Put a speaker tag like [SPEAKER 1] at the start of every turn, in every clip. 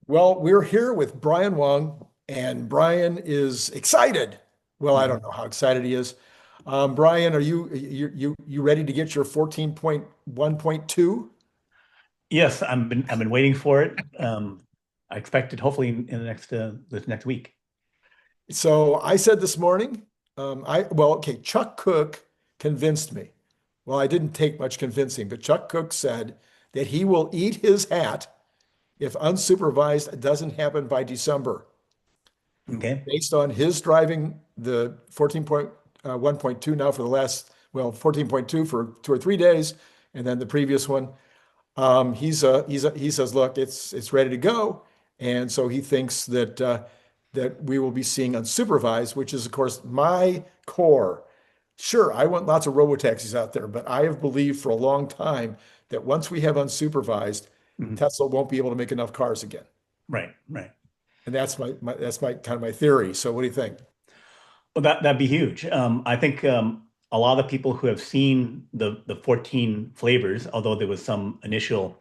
[SPEAKER 1] Well, we're here with Brian Wong, and Brian is excited. Well, I don't
[SPEAKER 2] Mhm.
[SPEAKER 1] know how excited he is. Brian, are you ready to get your 14.1.2?
[SPEAKER 2] Yes, I've been waiting for it. I expect it hopefully in the next this next week.
[SPEAKER 1] So I said this morning, okay, Chuck Cook convinced me. Well, I didn't take much convincing, but Chuck Cook said that he will eat his hat if unsupervised doesn't happen by December.
[SPEAKER 2] Okay.
[SPEAKER 1] Based on his driving the 14.1.2 now for the last, well, 14.2 for 2 or 3 days, and then the previous one. He says, look, it's ready to go. And so he thinks that we will be seeing unsupervised, which is, of course, my core. Sure, I want lots of robo-taxis out there, but I have believed for a long time that once we have unsupervised,
[SPEAKER 2] Mhm.
[SPEAKER 1] Tesla won't be able to make enough cars again.
[SPEAKER 2] Right, right.
[SPEAKER 1] And that's my kind of my theory. So what do you think?
[SPEAKER 2] Well, that'd be huge. I think a lot of the people who have seen the 14 flavors, although there was some initial,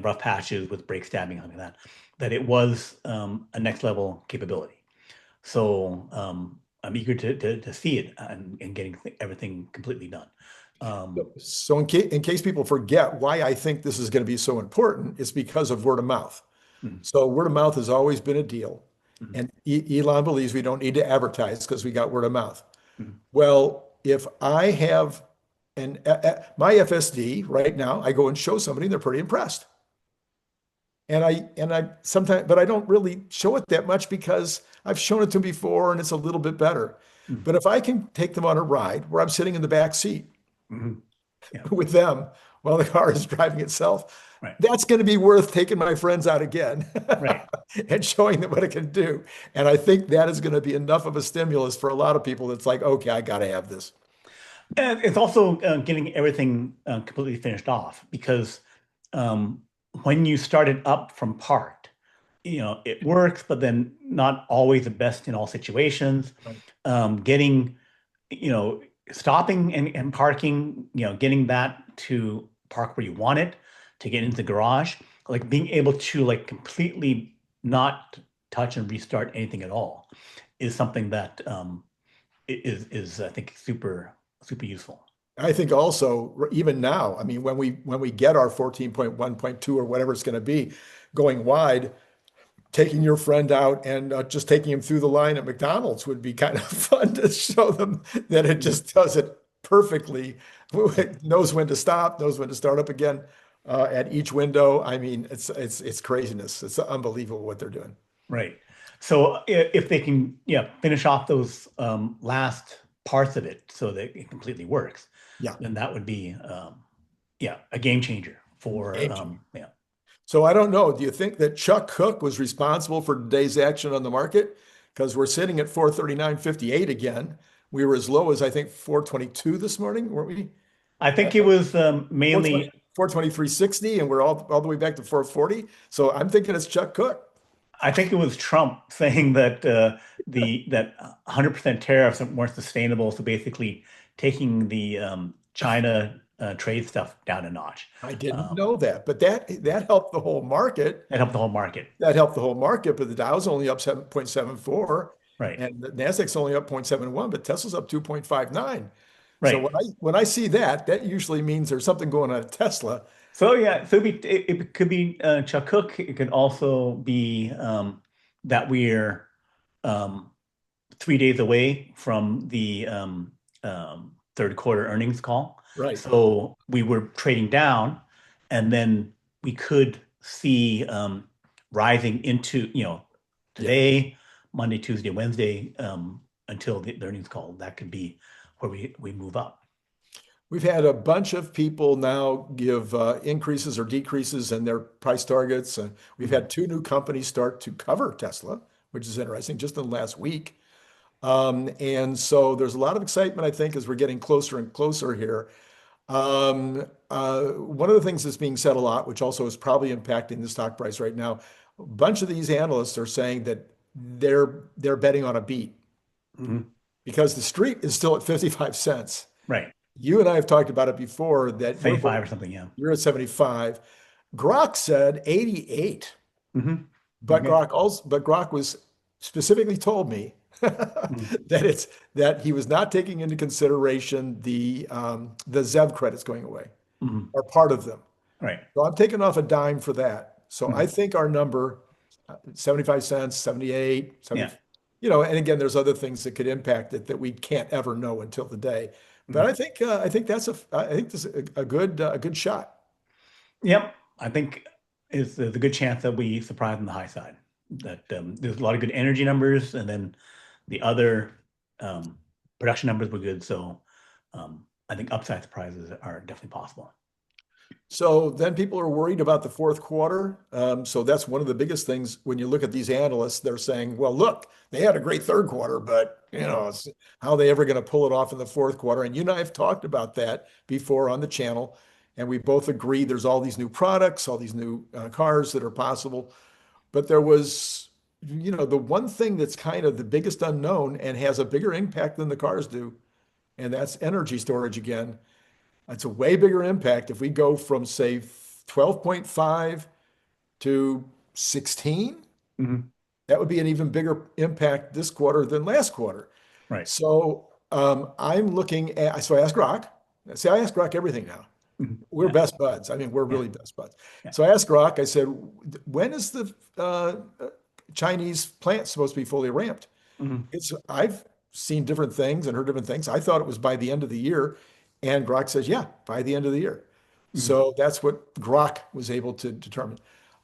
[SPEAKER 2] rough patches with brake stabbing and something like that, that it was a next level capability. So I'm eager to see it and getting everything completely done. Um,
[SPEAKER 1] So in case people forget why I think this is going to be so important, it's because of word of mouth.
[SPEAKER 2] mhm,
[SPEAKER 1] So word of mouth has always been a deal.
[SPEAKER 2] mhm,
[SPEAKER 1] And Elon believes we don't need to advertise because we got word of mouth.
[SPEAKER 2] mhm.
[SPEAKER 1] Well, if I have my FSD right now, I go and show somebody, they're pretty impressed. And I sometimes, but I don't really show it that much because I've shown it to them before and it's a little bit better.
[SPEAKER 2] Mhm.
[SPEAKER 1] But if I can take them on a ride where I'm sitting in the back seat
[SPEAKER 2] Mhm. Yeah,
[SPEAKER 1] with them while the car is driving itself,
[SPEAKER 2] right,
[SPEAKER 1] that's going to be worth taking my friends out again
[SPEAKER 2] right.
[SPEAKER 1] and showing them what it can do. And I think that is going to be enough of a stimulus for a lot of people that's like, okay, I got to have this.
[SPEAKER 2] And it's also getting everything completely finished off because um, when you start it up from parked, it works, but then not always the best in all situations.
[SPEAKER 1] Right.
[SPEAKER 2] Getting, you know, stopping and parking, getting that to park where you want it, to get into the garage, like being able to like completely not touch and restart anything at all is something that is I think super useful.
[SPEAKER 1] I think also, even now, I mean, when we get our 14.1.2 or whatever it's going to be going wide, taking your friend out and just taking him through the line at McDonald's would be kind of fun to show them that it
[SPEAKER 2] Mhm.
[SPEAKER 1] just does it perfectly.
[SPEAKER 2] Yeah.
[SPEAKER 1] It knows when to stop, knows when to start up again at each window. I mean, it's craziness. It's unbelievable what they're doing.
[SPEAKER 2] Right. So if they can, yeah, finish off those last parts of it so that it completely works,
[SPEAKER 1] Yeah,
[SPEAKER 2] then that would be, yeah, a game changer for,
[SPEAKER 1] game changer.
[SPEAKER 2] yeah.
[SPEAKER 1] So I don't know. Do you think that Chuck Cook was responsible for today's action on the market? Because we're sitting at 439.58 again. We were as low as I think 422 this morning, weren't we?
[SPEAKER 2] I think it was
[SPEAKER 1] 420,
[SPEAKER 2] mainly,
[SPEAKER 1] 423.60, and we're all the way back to 440. So I'm thinking it's Chuck Cook.
[SPEAKER 2] I think it was Trump saying that that 100% tariffs weren't sustainable. So basically taking the China trade stuff down a notch.
[SPEAKER 1] I didn't
[SPEAKER 2] Um,
[SPEAKER 1] know that, but that helped the whole market.
[SPEAKER 2] that helped the whole market.
[SPEAKER 1] That helped the whole market, but the Dow's only up 7.74
[SPEAKER 2] Right.
[SPEAKER 1] and the Nasdaq's only up 0.71, but Tesla's up 2.59. So
[SPEAKER 2] Right.
[SPEAKER 1] when I see that, that usually means there's something going on at Tesla.
[SPEAKER 2] So yeah, so it could be Chuck Cook. It could also be that we're um, 3 days away from the third quarter earnings call.
[SPEAKER 1] Right.
[SPEAKER 2] So we were trading down, and then we could see rising into
[SPEAKER 1] Yeah.
[SPEAKER 2] today, Monday, Tuesday, Wednesday until the earnings call. That could be where we move up.
[SPEAKER 1] We've had a bunch of people now give increases or decreases in their price targets. We've
[SPEAKER 2] Mhm.
[SPEAKER 1] had two new companies start to cover Tesla, which is interesting, just in the last week. And so there's a lot of excitement, I think, as we're getting closer and closer here. One of the things that's being said a lot, which also is probably impacting the stock price right now, a bunch of these analysts are saying that they're betting on a beat
[SPEAKER 2] Mhm.
[SPEAKER 1] because the street is still at 55 cents.
[SPEAKER 2] Right.
[SPEAKER 1] You and I have talked about it before that
[SPEAKER 2] Five or something, yeah.
[SPEAKER 1] you're at 75. Grok said 88.
[SPEAKER 2] Hmm. Okay.
[SPEAKER 1] But Grok was specifically told me
[SPEAKER 2] Mhm.
[SPEAKER 1] that he was not taking into consideration the ZEV credits going away,
[SPEAKER 2] Mhm.
[SPEAKER 1] or part of them.
[SPEAKER 2] Right.
[SPEAKER 1] So I'm taking off a dime for that. So I
[SPEAKER 2] Mhm.
[SPEAKER 1] think our number, 75 cents, 78,
[SPEAKER 2] Yeah.
[SPEAKER 1] 70, and again, there's other things that could impact it that we can't ever know until the day. But
[SPEAKER 2] Mhm.
[SPEAKER 1] I think I think this is a good shot.
[SPEAKER 2] Yep. I think there's a good chance that we surprise on the high side. That there's a lot of good energy numbers, and then the other um, production numbers were good. So I think upside surprises are definitely possible.
[SPEAKER 1] So then people are worried about the fourth quarter. So that's one of the biggest things when you look at these analysts, they're saying, well, look, they had a great third quarter, but how are they ever going to pull it off in the fourth quarter? And you and I have talked about that before on the channel, and we both agree there's all these new products, all these new cars that are possible. But there was, the one thing that's kind of the biggest unknown and has a bigger impact than the cars do, and that's energy storage again. It's a way bigger impact if we go from, say, 12.5 to 16.
[SPEAKER 2] Mhm.
[SPEAKER 1] That would be an even bigger impact this quarter than last quarter.
[SPEAKER 2] Right.
[SPEAKER 1] So I'm looking at, so I asked Grok. See, I ask Grok everything now.
[SPEAKER 2] Mhm.
[SPEAKER 1] We're
[SPEAKER 2] Yeah.
[SPEAKER 1] best buds. I mean, we're
[SPEAKER 2] Yeah.
[SPEAKER 1] really best buds.
[SPEAKER 2] Yeah.
[SPEAKER 1] So I asked Grok, I said, when is the Chinese plant supposed to be fully ramped?
[SPEAKER 2] Mhm.
[SPEAKER 1] I've seen different things and heard different things. I thought it was by the end of the year. And Grok says, yeah, by the end of the year.
[SPEAKER 2] Mhm.
[SPEAKER 1] So that's what Grok was able to determine.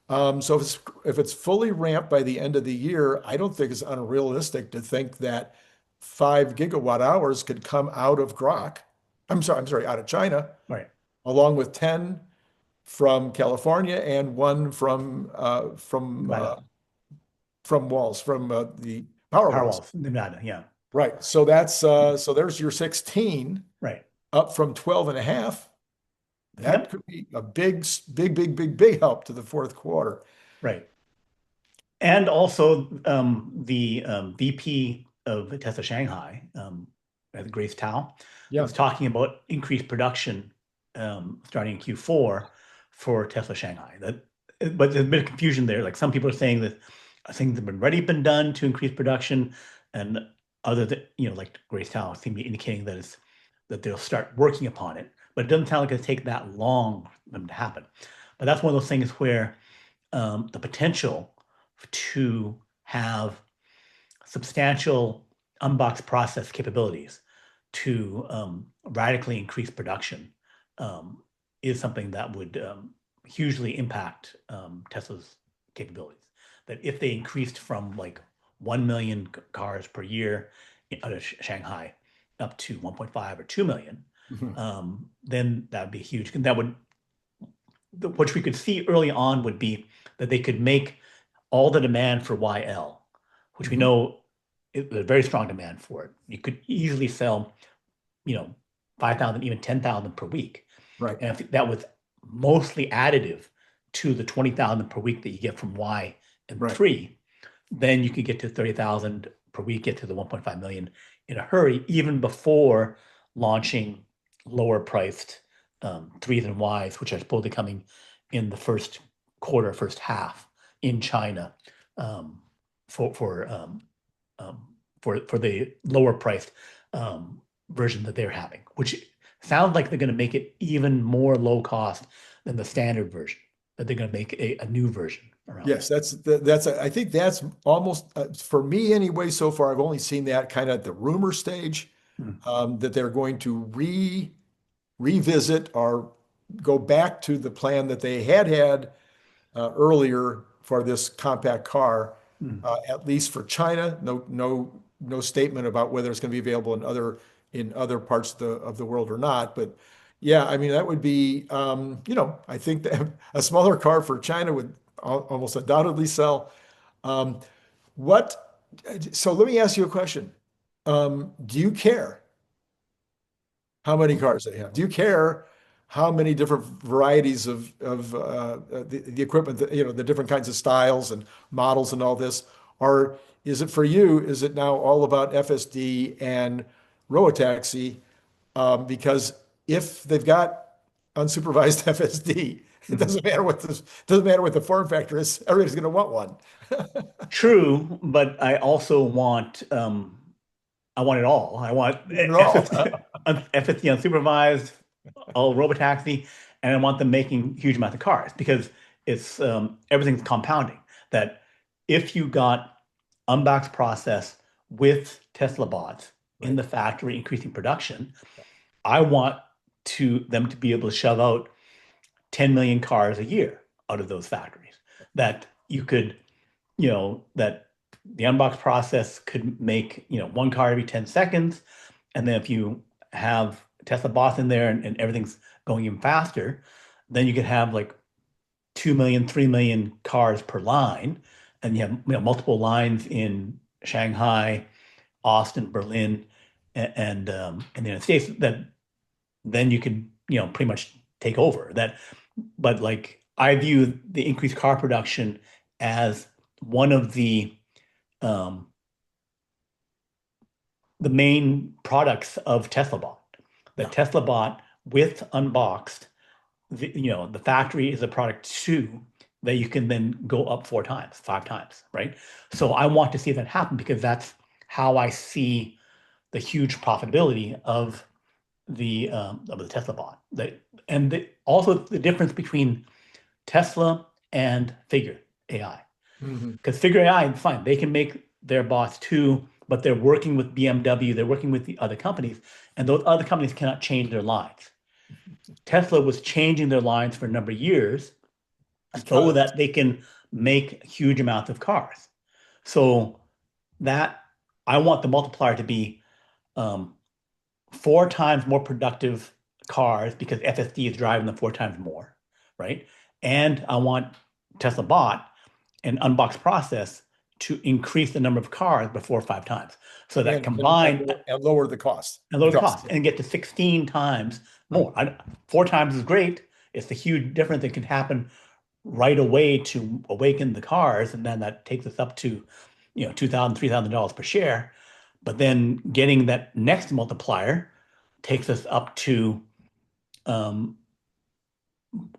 [SPEAKER 1] So if it's fully ramped by the end of the year, I don't think it's unrealistic to think that 5 gigawatt hours could come out of Grok. I'm sorry, out of China,
[SPEAKER 2] Right.
[SPEAKER 1] along with 10 from California and one
[SPEAKER 2] Nevada.
[SPEAKER 1] from walls, from the power walls.
[SPEAKER 2] Powerwalls. Nevada. Yeah.
[SPEAKER 1] Right. So there's your 16
[SPEAKER 2] Right.
[SPEAKER 1] up from 12 and a half. That
[SPEAKER 2] Yep.
[SPEAKER 1] could be a big help to the fourth quarter.
[SPEAKER 2] Right. And also, the VP of Tesla Shanghai, Grace Tao,
[SPEAKER 1] Yeah.
[SPEAKER 2] was talking about increased production starting in Q4 for Tesla Shanghai. But there's a bit of confusion there. Like some people are saying that things have already been done to increase production, and other than, like Grace Tao seem to be indicating that they'll start working upon it. But it doesn't sound like it'll take that long for them to happen. But that's one of those things where the potential to have substantial unbox process capabilities to radically increase production um, is something that would hugely impact Tesla's capabilities. That if they increased from like 1 million cars per year out of Shanghai up to 1.5 or 2 million,
[SPEAKER 1] Mhm.
[SPEAKER 2] then that would be huge. And that would, which we could see early on would be that they could make all the demand for YL, which we
[SPEAKER 1] Mhm.
[SPEAKER 2] know there's a very strong demand for it. You could easily sell, you know, 5,000, even 10,000 per week.
[SPEAKER 1] Right.
[SPEAKER 2] And if that was mostly additive to the 20,000 per week that you get from Y and
[SPEAKER 1] Right.
[SPEAKER 2] 3, then you could get to 30,000 per week, get to the 1.5 million in a hurry, even before launching lower priced threes and Ys, which are supposedly coming in the first quarter, first half in China um, for for um, um, for the lower priced version that they're having, which sounds like they're going to make it even more low cost than the standard version. That they're going to make a new version around
[SPEAKER 1] Yes,
[SPEAKER 2] that.
[SPEAKER 1] I think that's almost for me anyway. So far, I've only seen that kind of at the rumor stage,
[SPEAKER 2] Mm.
[SPEAKER 1] that they're going to revisit or go back to the plan that they had earlier for this compact car,
[SPEAKER 2] Mm.
[SPEAKER 1] at least for China. No statement about whether it's going to be available in other parts of the world or not. But yeah, I mean that would be, I think that a smaller car for China would almost undoubtedly sell. Um, what? So let me ask you a question. Do you care how many cars they have? Do you care how many different varieties of the equipment, the different kinds of styles and models and all this? Or is it for you, is it now all about FSD and robotaxi? Because if they've got unsupervised FSD, It
[SPEAKER 2] Mhm.
[SPEAKER 1] doesn't matter what the form factor is. Everybody's going to want one.
[SPEAKER 2] True, but I want it all. I want
[SPEAKER 1] You want it all.
[SPEAKER 2] FSD, FSD unsupervised, all robotaxi, and I want them making huge amounts of cars because it's everything's compounding. That if you got unboxed process with Tesla bots in
[SPEAKER 1] Right.
[SPEAKER 2] the factory increasing production, I want them to be able to shove out 10 million cars a year out of those factories. That you could, that the unbox process could make, one car every 10 seconds. And then if you have Tesla bots in there and everything's going even faster, then you could have like 2 million, 3 million cars per line. And you have, multiple lines in Shanghai, Austin, Berlin, and the United States that then you could, pretty much take over that. But like I view the increased car production as one of um, the main products of Tesla Bot. The
[SPEAKER 1] Yeah.
[SPEAKER 2] Tesla Bot with Unboxed, the factory is a product too that you can then go up 4 times, 5 times, right? So I want to see that happen because that's how I see the huge profitability of the Tesla Bot. Also the difference between Tesla and Figure AI.
[SPEAKER 1] Mhm.
[SPEAKER 2] Because Figure AI, fine, they can make their bots too, but they're working with BMW, they're working with the other companies, and those other companies cannot change their lines. Tesla was changing their lines for a number of years so
[SPEAKER 1] Because
[SPEAKER 2] that they can make huge amounts of cars. So that I want the multiplier to be um, 4 times more productive cars because FSD is driving them 4 times more, right? And I want Tesla Bot and Unbox process to increase the number of cars by 4 or 5 times. So that combined
[SPEAKER 1] and lower the cost.
[SPEAKER 2] and
[SPEAKER 1] The
[SPEAKER 2] lower
[SPEAKER 1] cost.
[SPEAKER 2] cost and get to 16 times
[SPEAKER 1] Right.
[SPEAKER 2] more. 4 times is great. It's the huge difference that can happen right away to awaken the cars, and then that takes us up to, $2,000, $3,000 per share. But then getting that next multiplier takes us up to um,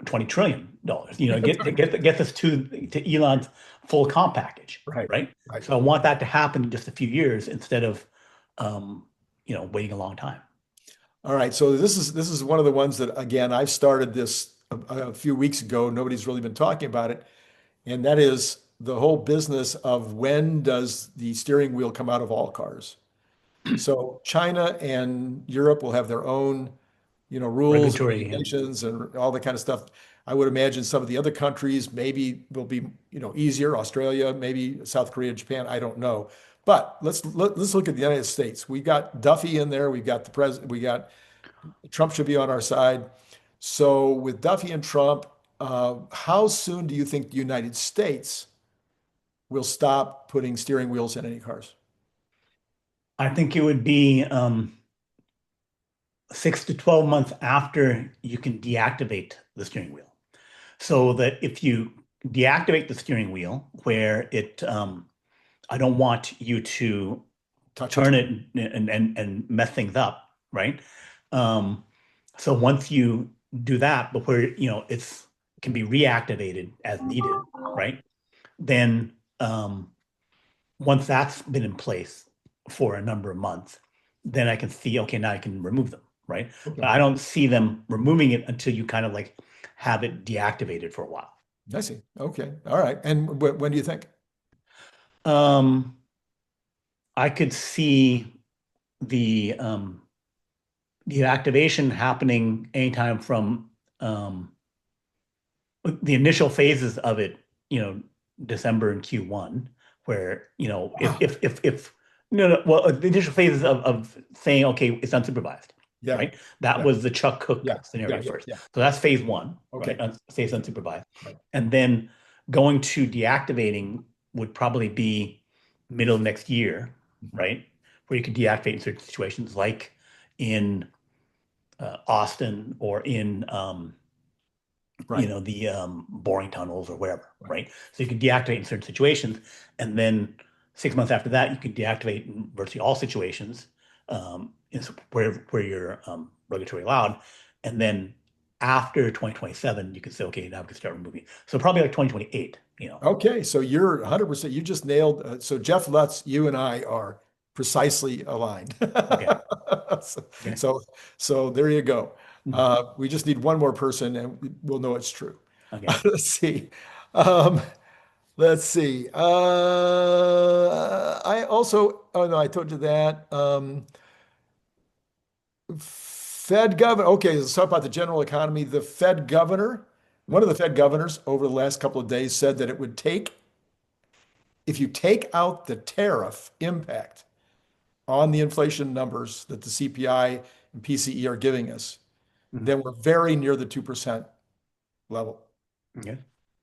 [SPEAKER 2] $20 trillion. Gets us to Elon's full comp package,
[SPEAKER 1] Right.
[SPEAKER 2] right?
[SPEAKER 1] Right.
[SPEAKER 2] So I want that to happen in just a few years instead of um, waiting a long time.
[SPEAKER 1] All right. So this is one of the ones that again I've started this a few weeks ago. Nobody's really been talking about it, and that is the whole business of when does the steering wheel come out of all cars? So China and Europe will have their own, rules and
[SPEAKER 2] Regulatory, yeah.
[SPEAKER 1] regulations and all that kind of stuff. I would imagine some of the other countries maybe will be, easier. Australia, maybe South Korea, Japan. I don't know. But let's look at the United States. We got Duffy in there. We've got the president. We got Trump should be on our side. So with Duffy and Trump, how soon do you think the United States will stop putting steering wheels in any cars?
[SPEAKER 2] I think it would be 6 to 12 months after you can deactivate the steering wheel. So that if you deactivate the steering wheel where I don't want you to
[SPEAKER 1] Touch it.
[SPEAKER 2] turn it and mess things up, right? Um, so once you do that, but where it's can be reactivated as needed, right? Then once that's been in place for a number of months, then I can see, okay, now I can remove them, right? But
[SPEAKER 1] Okay.
[SPEAKER 2] I don't see them removing it until you kind of like have it deactivated for a while.
[SPEAKER 1] I see. Okay. All right. And when do you think?
[SPEAKER 2] Um, I could see the deactivation happening anytime from um, the initial phases of it, December and Q1, where,
[SPEAKER 1] Wow.
[SPEAKER 2] if no, no, well, the initial phases of saying, okay, it's unsupervised,
[SPEAKER 1] Yeah.
[SPEAKER 2] right? That
[SPEAKER 1] Yeah.
[SPEAKER 2] was the Chuck Cook
[SPEAKER 1] Yeah. Yeah.
[SPEAKER 2] scenario
[SPEAKER 1] Yeah.
[SPEAKER 2] first.
[SPEAKER 1] Yeah.
[SPEAKER 2] So that's phase one, right?
[SPEAKER 1] Okay.
[SPEAKER 2] Phase unsupervised.
[SPEAKER 1] Right.
[SPEAKER 2] And then going to deactivating would probably be middle of next year,
[SPEAKER 1] Mhm.
[SPEAKER 2] right? Where you could deactivate in certain situations like in Austin or in
[SPEAKER 1] Right.
[SPEAKER 2] the boring tunnels or wherever,
[SPEAKER 1] Right.
[SPEAKER 2] right? So you can deactivate in certain situations, and then 6 months after that, you can deactivate in virtually all situations where you're regulatory allowed, and then after 2027, you could say, okay, now we can start removing. So probably like 2028,
[SPEAKER 1] Okay, so you're 100%. You just nailed. So Jeff Lutz, you and I are precisely aligned.
[SPEAKER 2] Okay.
[SPEAKER 1] So,
[SPEAKER 2] Okay.
[SPEAKER 1] so, so there you go.
[SPEAKER 2] Mhm.
[SPEAKER 1] We just need one more person, and we'll know it's true.
[SPEAKER 2] Okay.
[SPEAKER 1] Let's see. Um, let's see. I also. Oh no, I told you that. Fed governor. Okay, let's talk about the general economy. The Fed governor, one of the Fed governors over the last couple of days said that it would take, if you take out the tariff impact on the inflation numbers that the CPI and PCE are giving us,
[SPEAKER 2] Mhm.
[SPEAKER 1] then we're very near the 2% level.
[SPEAKER 2] Okay.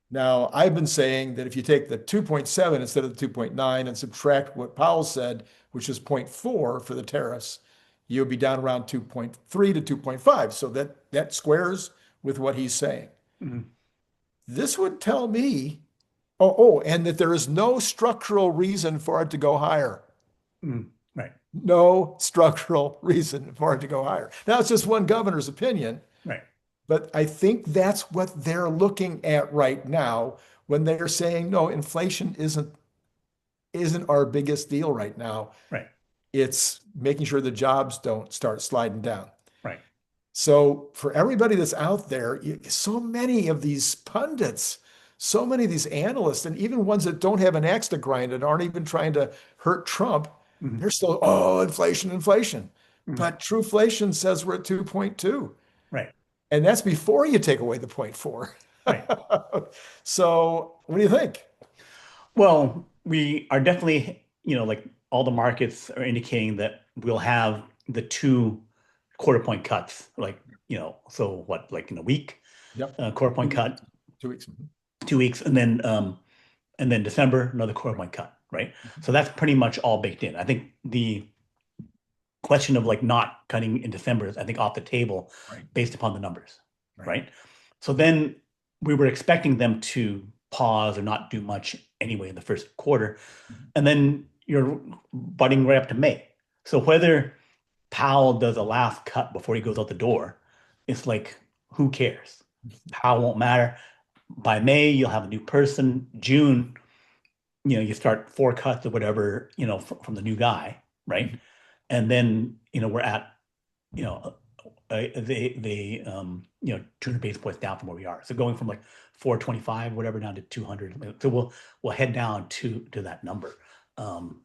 [SPEAKER 1] Now, I've been saying that if you take the 2.7 instead of the 2.9 and subtract what Powell said, which is zero point 0.4 for the tariffs, you'll be down around 2.3 to 2.5. So that squares with what he's saying.
[SPEAKER 2] Mhm.
[SPEAKER 1] This would tell me, and that there is no structural reason for it to go higher.
[SPEAKER 2] Mhm. Right.
[SPEAKER 1] No structural reason for it to go higher. Now, it's just one governor's opinion,
[SPEAKER 2] Right.
[SPEAKER 1] but I think that's what they're looking at right now when they're saying, no, inflation isn't our biggest deal right now.
[SPEAKER 2] Right.
[SPEAKER 1] It's making sure the jobs don't start sliding down.
[SPEAKER 2] Right.
[SPEAKER 1] So for everybody that's out there, so many of these pundits, so many of these analysts, and even ones that don't have an axe to grind and aren't even trying to hurt Trump,
[SPEAKER 2] Mhm.
[SPEAKER 1] they're still, oh, inflation, inflation.
[SPEAKER 2] Mhm.
[SPEAKER 1] But Trueflation says we're at 2.2.
[SPEAKER 2] Right.
[SPEAKER 1] And that's before you take away the point 0.4.
[SPEAKER 2] Right.
[SPEAKER 1] So what do you think?
[SPEAKER 2] Well, we are definitely, like all the markets are indicating that we'll have the two quarter point cuts, like, so what, like in a week,
[SPEAKER 1] Yep.
[SPEAKER 2] quarter point
[SPEAKER 1] 2 weeks.
[SPEAKER 2] cut,
[SPEAKER 1] 2 weeks.
[SPEAKER 2] 2 weeks, and then December, another quarter point cut, right? So that's pretty much all baked in. I think the question of like not cutting in December is, I think, off the table
[SPEAKER 1] Right.
[SPEAKER 2] based upon the numbers,
[SPEAKER 1] Right.
[SPEAKER 2] right? So then we were expecting them to pause or not do much anyway in the first quarter. And then you're butting right up to May. So whether Powell does a last cut before he goes out the door, it's like, who cares? Powell won't matter. By May, you'll have a new person. June, you start four cuts or whatever, from the new guy, right? And then, we're at, you know, they 200 basis points down from where we are. So going from like 425, whatever, down to 200. So we'll head down to that number. Um,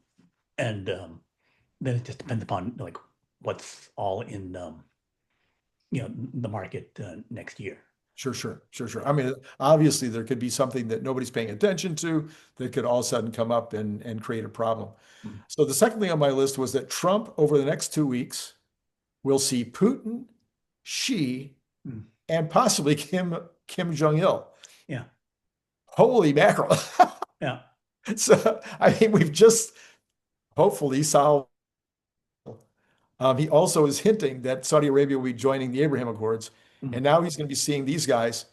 [SPEAKER 2] and then it just depends upon like what's all in the market next year.
[SPEAKER 1] Sure, sure, sure, sure. I mean, obviously, there could be something that nobody's paying attention to that could all of a sudden come up and create a problem.
[SPEAKER 2] Mm.
[SPEAKER 1] So the second thing on my list was that Trump, over the next 2 weeks, will see Putin, Xi,
[SPEAKER 2] Mm.
[SPEAKER 1] and possibly Kim Jong-il.
[SPEAKER 2] Yeah,
[SPEAKER 1] Holy mackerel.
[SPEAKER 2] yeah,
[SPEAKER 1] So, I mean, we've just hopefully solved. He also is hinting that Saudi Arabia will be joining the Abraham Accords.
[SPEAKER 2] mm.
[SPEAKER 1] And now he's going to be seeing these guys,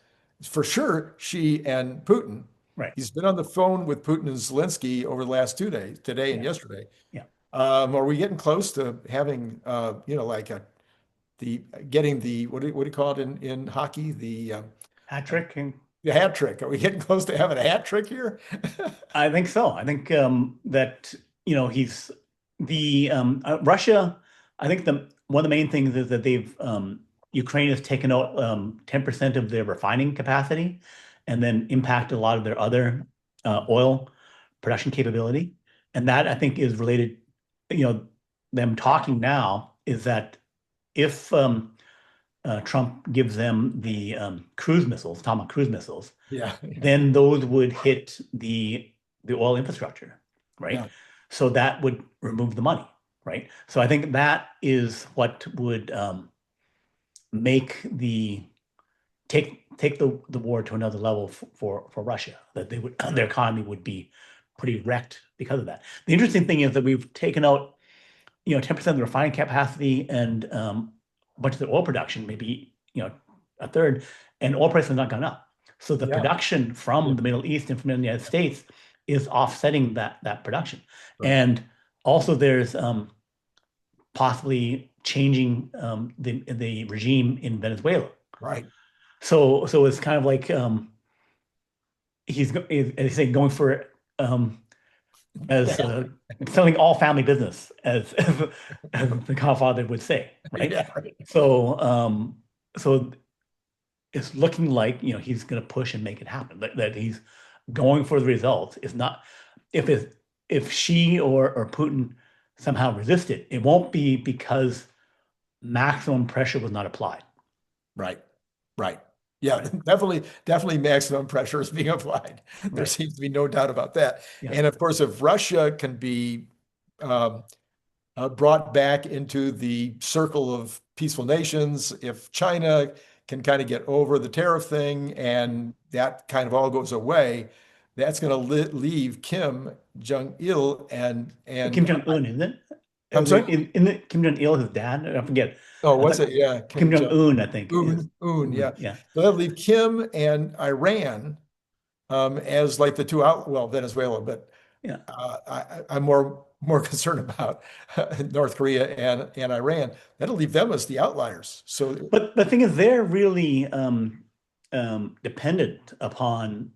[SPEAKER 1] for sure, Xi and Putin.
[SPEAKER 2] Right,
[SPEAKER 1] He's been on the phone with Putin and Zelensky over the last 2 days, today and
[SPEAKER 2] yeah,
[SPEAKER 1] yesterday.
[SPEAKER 2] yeah.
[SPEAKER 1] Are we getting close to having, like the getting the what do you call it in hockey?
[SPEAKER 2] Patrick,
[SPEAKER 1] The hat trick. Are we getting close to having a hat trick here?
[SPEAKER 2] I think so. I think that he's the Russia. I think the one of the main things is that they've Ukraine has taken out 10% of their refining capacity, and then impacted a lot of their other oil production capability, and that I think is related. You know, them talking now is that if Trump gives them the cruise missiles, Tomahawk cruise missiles,
[SPEAKER 1] Yeah,
[SPEAKER 2] then those would hit the oil infrastructure, right?
[SPEAKER 1] yeah,
[SPEAKER 2] So that would remove the money, right? So I think that is what would make the take the war to another level for Russia. That they would their economy would be pretty wrecked because of that. The interesting thing is that we've taken out 10% of the refining capacity and a bunch of the oil production, maybe a third, and oil prices have not gone up. So the
[SPEAKER 1] yeah,
[SPEAKER 2] production
[SPEAKER 1] yeah.
[SPEAKER 2] from the Middle East and from the United States is offsetting that production.
[SPEAKER 1] Right,
[SPEAKER 2] And also there's possibly changing the regime in Venezuela.
[SPEAKER 1] right.
[SPEAKER 2] So it's kind of like he's saying going for as
[SPEAKER 1] Yeah,
[SPEAKER 2] selling all family business, as the Godfather would say, right?
[SPEAKER 1] yeah, right.
[SPEAKER 2] So so it's looking like he's going to push and make it happen. That he's going for the results. It's not if it's if she or Putin somehow resist it, it won't be because maximum pressure was not applied.
[SPEAKER 1] Right. Right. Yeah,
[SPEAKER 2] Right.
[SPEAKER 1] definitely maximum pressure is being applied. There
[SPEAKER 2] Right.
[SPEAKER 1] seems to be no doubt about that.
[SPEAKER 2] Yeah.
[SPEAKER 1] And of course, if Russia can be um, brought back into the circle of peaceful nations, if China can kind of get over the tariff thing and that kind of all goes away, that's going to leave Kim Jong-il
[SPEAKER 2] Kim
[SPEAKER 1] and
[SPEAKER 2] Jong-un, isn't it?
[SPEAKER 1] I'm sorry.
[SPEAKER 2] In it Kim Jong-il, his dad? I forget.
[SPEAKER 1] Oh,
[SPEAKER 2] I
[SPEAKER 1] was
[SPEAKER 2] thought
[SPEAKER 1] it? Yeah,
[SPEAKER 2] Kim
[SPEAKER 1] Kim Jong
[SPEAKER 2] Jong-un, I think, is
[SPEAKER 1] Un,
[SPEAKER 2] Un.
[SPEAKER 1] yeah.
[SPEAKER 2] Yeah.
[SPEAKER 1] So that'll leave Kim and Iran as like the two out, well, Venezuela, but
[SPEAKER 2] Yeah.
[SPEAKER 1] I'm more concerned about North Korea and Iran. That'll leave them as the outliers. So
[SPEAKER 2] But the thing is, they're really dependent upon,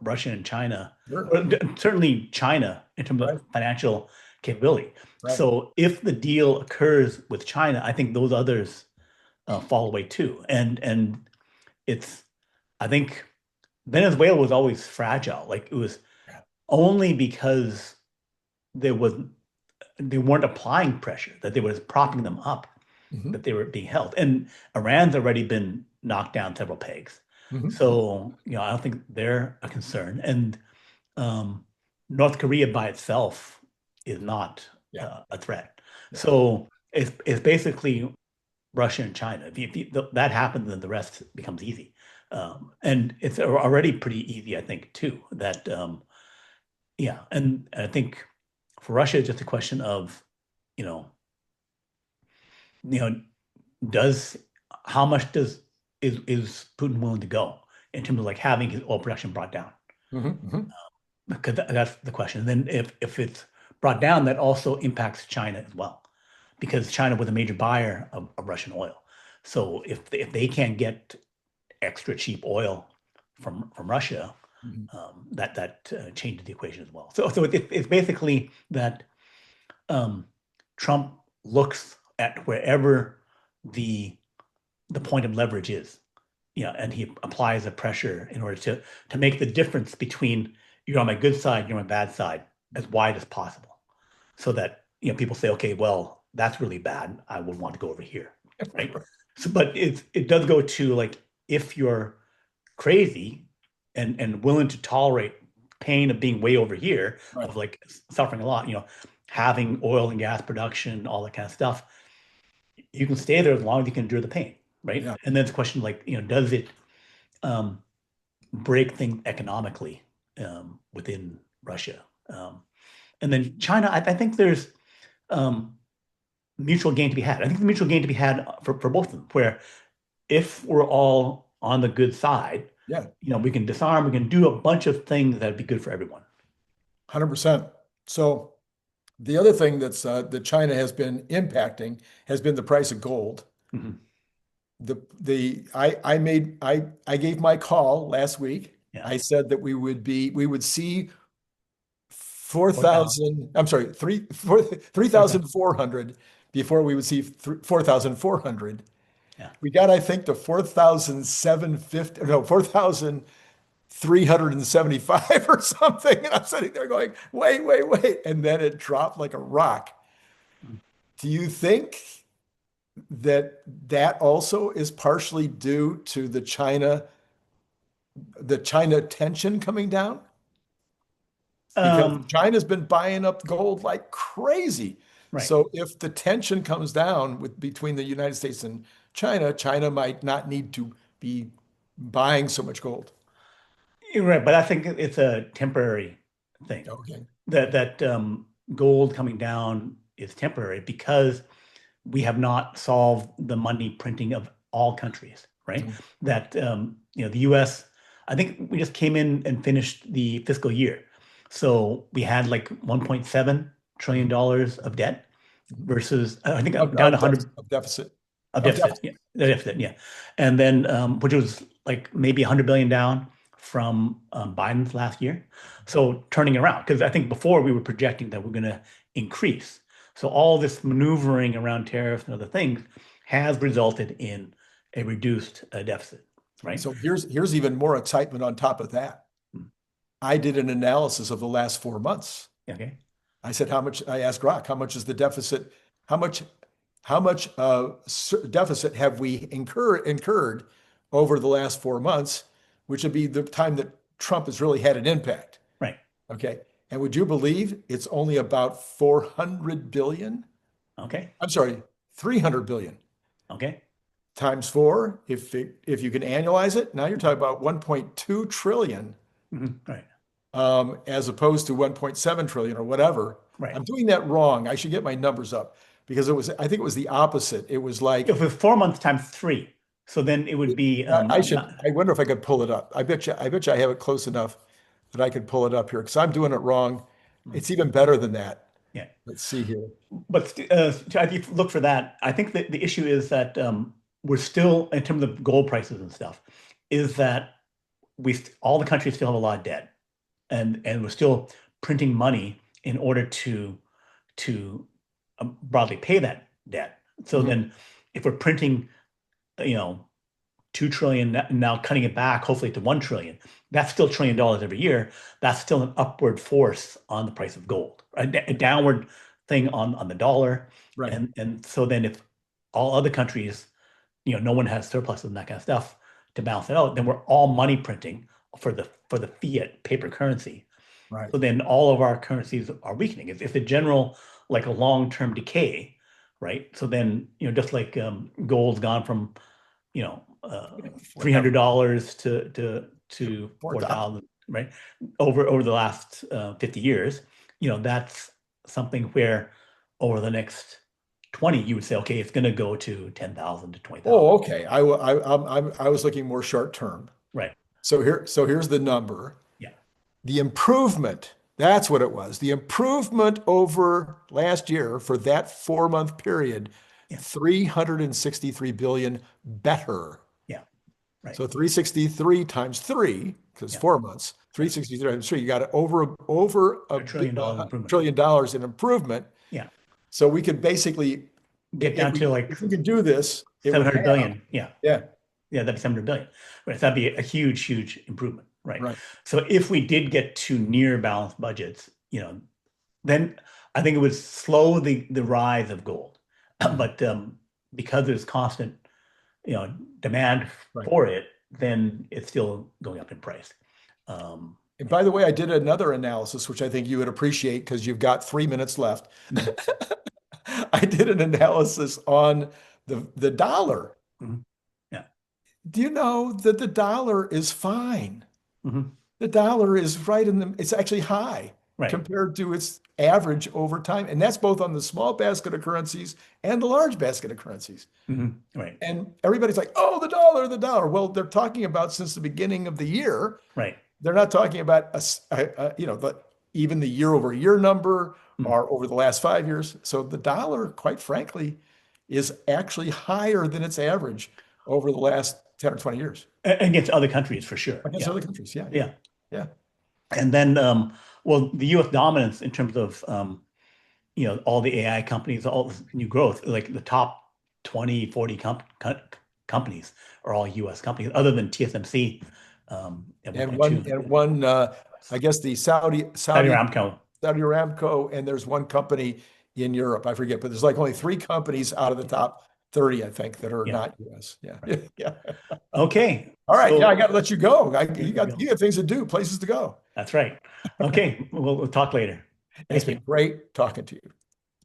[SPEAKER 2] Russia and China,
[SPEAKER 1] sure,
[SPEAKER 2] or certainly China in terms
[SPEAKER 1] right,
[SPEAKER 2] of financial capability.
[SPEAKER 1] right.
[SPEAKER 2] So if the deal occurs with China, I think those others fall away too. And it's, I think Venezuela was always fragile. Like it was
[SPEAKER 1] Yeah.
[SPEAKER 2] only because there was they weren't applying pressure, that they were propping them up,
[SPEAKER 1] Mhm,
[SPEAKER 2] that they were being held. And Iran's already been knocked down several pegs.
[SPEAKER 1] mhm, mhm.
[SPEAKER 2] So, I don't think they're a concern. And um, North Korea by itself is not
[SPEAKER 1] Yeah,
[SPEAKER 2] a threat.
[SPEAKER 1] yeah,
[SPEAKER 2] So it's basically Russia and China. If that happens, then the rest becomes easy. And it's already pretty easy, I think, too. That yeah, and I think for Russia, it's just a question of, you know, you know, does how much is Putin willing to go in terms of like having his oil production brought down?
[SPEAKER 1] mhm, mhm.
[SPEAKER 2] Because that's the question. And then if it's brought down, that also impacts China as well, because China was a major buyer of Russian oil. So if they can't get extra cheap oil from Russia,
[SPEAKER 1] Mhm.
[SPEAKER 2] that changes the equation as well. So it's basically that um, Trump looks at wherever the the point of leverage is, and he applies the pressure in order to make the difference between you're on my good side, you're on my bad side, as wide as possible, so that people say, okay, well, that's really bad. I would want to go over here, right? So, but it does go to like if you're crazy and willing to tolerate pain of being way over here,
[SPEAKER 1] Right.
[SPEAKER 2] of like suffering a lot, having oil and gas production, all that kind of stuff, you can stay there as long as you can endure the pain, right?
[SPEAKER 1] Yeah.
[SPEAKER 2] And then it's a question like, does it um, break things economically within Russia? And then China, I think there's um, mutual gain to be had. I think the mutual gain to be had for both of them, where if we're all on the good side,
[SPEAKER 1] Yeah.
[SPEAKER 2] we can disarm, we can do a bunch of things that'd be good for everyone.
[SPEAKER 1] 100%. So the other thing that China has been impacting has been the price of gold.
[SPEAKER 2] Mhm.
[SPEAKER 1] I gave my call last week.
[SPEAKER 2] Yeah.
[SPEAKER 1] I said that we would see
[SPEAKER 2] 4,000,
[SPEAKER 1] 4,000, I'm sorry,
[SPEAKER 2] 4,000.
[SPEAKER 1] 3,400 before we would see 4,400.
[SPEAKER 2] Yeah.
[SPEAKER 1] We got, I think, to 4,750, no, 4,375 or something. And I'm sitting there going, wait, wait, wait. And then it dropped like a rock.
[SPEAKER 2] Mhm.
[SPEAKER 1] Do you think that that also is partially due to the China tension coming down? Because
[SPEAKER 2] Um,
[SPEAKER 1] China's been buying up gold like crazy.
[SPEAKER 2] right.
[SPEAKER 1] So if the tension comes down between the United States and China, China might not need to be buying so much gold.
[SPEAKER 2] You're right, but I think it's a temporary thing.
[SPEAKER 1] Okay.
[SPEAKER 2] That gold coming down is temporary because we have not solved the money printing of all countries, right?
[SPEAKER 1] Mhm.
[SPEAKER 2] That the U.S. I think we just came in and finished the fiscal year, so we had like 1.7 trillion
[SPEAKER 1] Mhm.
[SPEAKER 2] dollars of debt
[SPEAKER 1] Mhm.
[SPEAKER 2] versus I think down to 100
[SPEAKER 1] Of deficit,
[SPEAKER 2] of
[SPEAKER 1] of
[SPEAKER 2] deficit.
[SPEAKER 1] deficit.
[SPEAKER 2] Yeah, The deficit, yeah. And then, which was like maybe 100 billion down from Biden's last year. So turning around, because I think before we were projecting that we're going to increase. So all this maneuvering around tariffs and other things has resulted in a reduced deficit, right?
[SPEAKER 1] So here's even more excitement on top of that.
[SPEAKER 2] Mm.
[SPEAKER 1] I did an analysis of the last 4 months.
[SPEAKER 2] Okay.
[SPEAKER 1] I said, how much, I asked Rock, how much is the deficit? How much, deficit have we incurred over the last 4 months, which would be the time that Trump has really had an impact.
[SPEAKER 2] Right.
[SPEAKER 1] Okay. And would you believe it's only about 400 billion?
[SPEAKER 2] Okay.
[SPEAKER 1] I'm sorry, 300 billion
[SPEAKER 2] Okay.
[SPEAKER 1] times four. If you can annualize it, now you're talking about 1.2 trillion,
[SPEAKER 2] Right.
[SPEAKER 1] as opposed to 1.7 trillion or whatever.
[SPEAKER 2] Right.
[SPEAKER 1] I'm doing that wrong. I should get my numbers up because I think it was the opposite. It was like,
[SPEAKER 2] If it's 4 months times three, so then it would be
[SPEAKER 1] I wonder if I could pull it up. I bet you I have it close enough that I could pull it up here because I'm doing it wrong. It's even better than that.
[SPEAKER 2] yeah.
[SPEAKER 1] Let's see here.
[SPEAKER 2] But if you look for that, I think that the issue is that we're still, in terms of gold prices and stuff, is that all the countries still have a lot of debt, and we're still printing money in order to broadly pay that debt. So then, if we're printing, you know, 2 trillion now, cutting it back, hopefully to 1 trillion, that's still $1 trillion every year. That's still an upward force on the price of gold, a downward thing on the dollar.
[SPEAKER 1] Right.
[SPEAKER 2] And so then if all other countries, no one has surpluses and that kind of stuff to balance it out, then we're all money printing for the fiat paper currency.
[SPEAKER 1] Right.
[SPEAKER 2] So then all of our currencies are weakening. It's a general, like a long-term decay, right? So then, just like gold's gone from, $300 to
[SPEAKER 1] $4.
[SPEAKER 2] 4,000, right? Over the last 50 years, that's something where over the next 20, you would say, okay, it's going to go to 10,000 to 20,000.
[SPEAKER 1] Oh, okay. I was looking more short term.
[SPEAKER 2] Right.
[SPEAKER 1] So here's the number.
[SPEAKER 2] Yeah.
[SPEAKER 1] The improvement, that's what it was. The improvement over last year for that 4 month period,
[SPEAKER 2] Yeah.
[SPEAKER 1] 363 billion better.
[SPEAKER 2] Yeah. Right.
[SPEAKER 1] So 363 times three, because
[SPEAKER 2] Yeah.
[SPEAKER 1] 4 months, 363 times three, you got over
[SPEAKER 2] $1 trillion improvement.
[SPEAKER 1] $1 trillion in improvement.
[SPEAKER 2] Yeah.
[SPEAKER 1] So we could basically
[SPEAKER 2] Get down to like
[SPEAKER 1] if we could do this, it would
[SPEAKER 2] 700 billion. Yeah.
[SPEAKER 1] Yeah.
[SPEAKER 2] Yeah, that'd be 700 billion. Right. That'd be a huge, huge improvement. Right.
[SPEAKER 1] Right.
[SPEAKER 2] So if we did get to near balanced budgets, then I think it would slow the rise of gold. But because there's constant, demand
[SPEAKER 1] Right.
[SPEAKER 2] for it, then it's still going up in price.
[SPEAKER 1] And by the way, I did another analysis, which I think you would appreciate because you've got 3 minutes left. I did an analysis on the dollar.
[SPEAKER 2] Mhm. Yeah.
[SPEAKER 1] Do you know that the dollar is fine?
[SPEAKER 2] Mhm.
[SPEAKER 1] The dollar is it's actually high
[SPEAKER 2] Right.
[SPEAKER 1] compared to its average over time. And that's both on the small basket of currencies and the large basket of currencies.
[SPEAKER 2] Mhm. Right.
[SPEAKER 1] And everybody's like, oh, the dollar, the dollar. Well, they're talking about since the beginning of the year.
[SPEAKER 2] Right.
[SPEAKER 1] They're not talking about even the year over year number or over the last 5 years. So the dollar, quite frankly, is actually higher than its average over the last 10 or 20 years.
[SPEAKER 2] Against other countries, for sure.
[SPEAKER 1] Against
[SPEAKER 2] Yeah.
[SPEAKER 1] other countries. Yeah.
[SPEAKER 2] Yeah.
[SPEAKER 1] Yeah.
[SPEAKER 2] And then, well, the U.S. dominance in terms of, all the AI companies, all this new growth, like the top 20, 40 companies are all U.S. companies, other than TSMC.
[SPEAKER 1] And one, I guess the Saudi
[SPEAKER 2] Aramco.
[SPEAKER 1] Aramco, and there's one company in Europe, I forget, but there's like only 3 companies out of the top 30, I think, that are not US. Yeah.
[SPEAKER 2] Right.
[SPEAKER 1] Yeah.
[SPEAKER 2] Okay.
[SPEAKER 1] All right.
[SPEAKER 2] So,
[SPEAKER 1] Yeah, I got to let you go. You
[SPEAKER 2] go.
[SPEAKER 1] got things to do, places to go.
[SPEAKER 2] That's right. Okay. We'll talk later.
[SPEAKER 1] It's
[SPEAKER 2] Thank you.
[SPEAKER 1] been great talking to you.